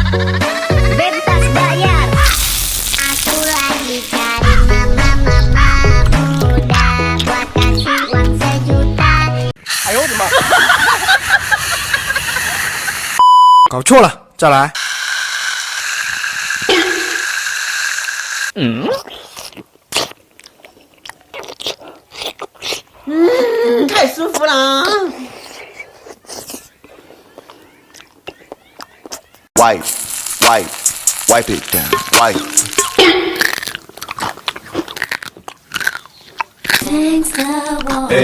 Bebas bayar. Aku lagi cari mama muda buat kasih uang sejuta. 哎呦我的妈！搞错了，再来。太舒服了。Wipe it down, wipe. Thanks the wall. "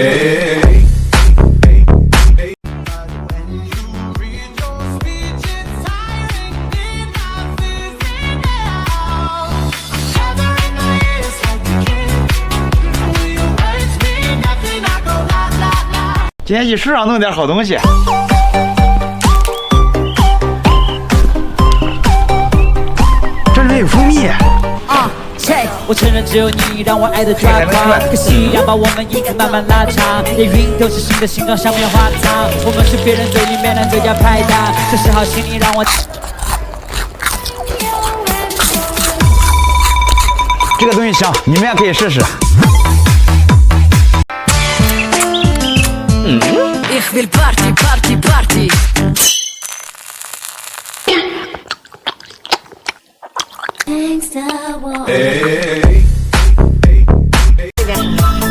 今天去市场弄点好东西。这里面有蜂蜜。我承认只有你让我爱的抓狂，可惜要把我们一直慢慢拉长。连云都是新的形状，上面画糖。我们是别人嘴里面的最佳拍档，这时好请你让我。这个东西香，你们也可以试试。Ich will party party party。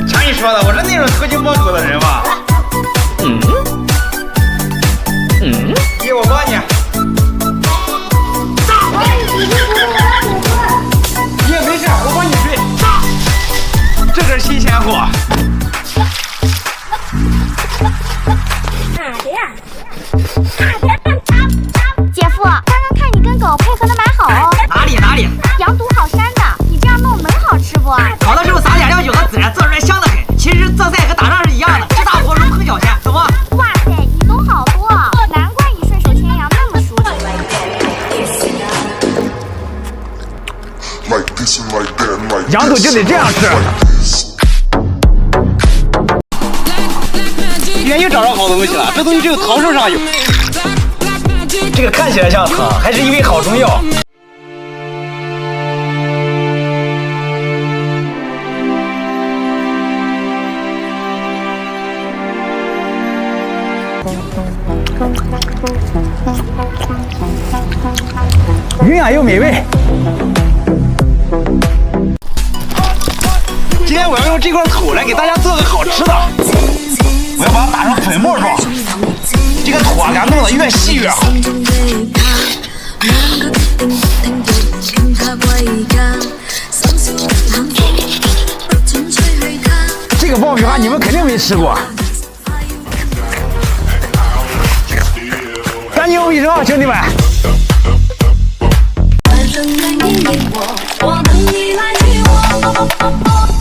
瞧你说的，我是那种偷鸡摸狗的人吧？爷，我帮你。爷，没事，我帮你追。这可是新鲜货。姐夫，刚刚看你跟狗配合的蛮好哦。哪里？羊肚好膻的，你这样弄能好吃不？烤的时候撒点料酒和孜然，做出来香的很。其实做菜和打仗是一样的，吃大锅如烹小鲜，懂吗？哇塞，你懂好多，难怪你顺手牵羊那么熟悉。 Like this and like that and like 羊肚就得这样吃。今天又找着好东西了，这东西只有桃树上有。这个看起来像糖，还是一味好中药。营养又美味。今天我要用这块土来给大家做个好吃的，我要把它打成粉末状。这个土啊，给它弄得越细越好。这个爆米花你们肯定没吃过，干净卫生啊，兄弟们！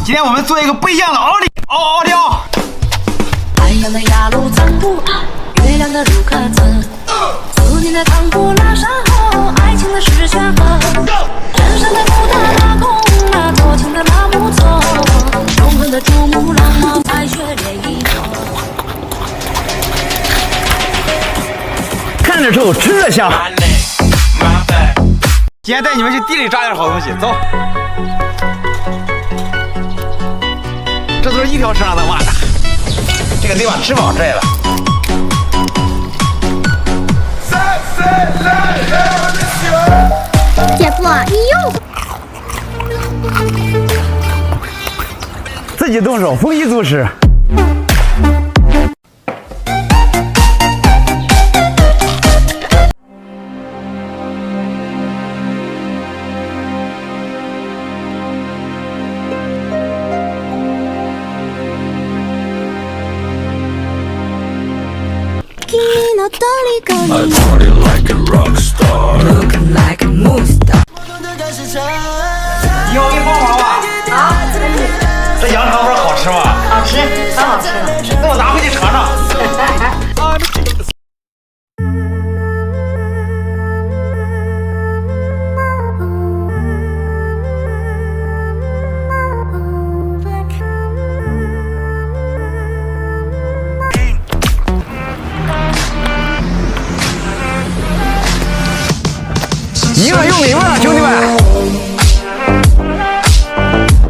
今天我们做一个不一样的奥利奥利奥。太阳的雅鲁藏布，月亮的卢克兹，思念的唐古拉山河，爱情的石泉河，人生的布达拉宫，那多情的拉木错，永恒的珠穆朗玛白雪涟漪。看着臭，吃着香。今天带你们去地里抓点好东西，走。这都是一条绳上的蚂蚱，这个得把翅膀拽了。姐夫，你又自己动手，丰衣足食。I party like a rock star. Looking like a movie star。你我给你帮忙吧。啊？这羊肠粉好吃吗？好吃，太好吃了。那我拿回去尝尝。一个有名了，兄弟们。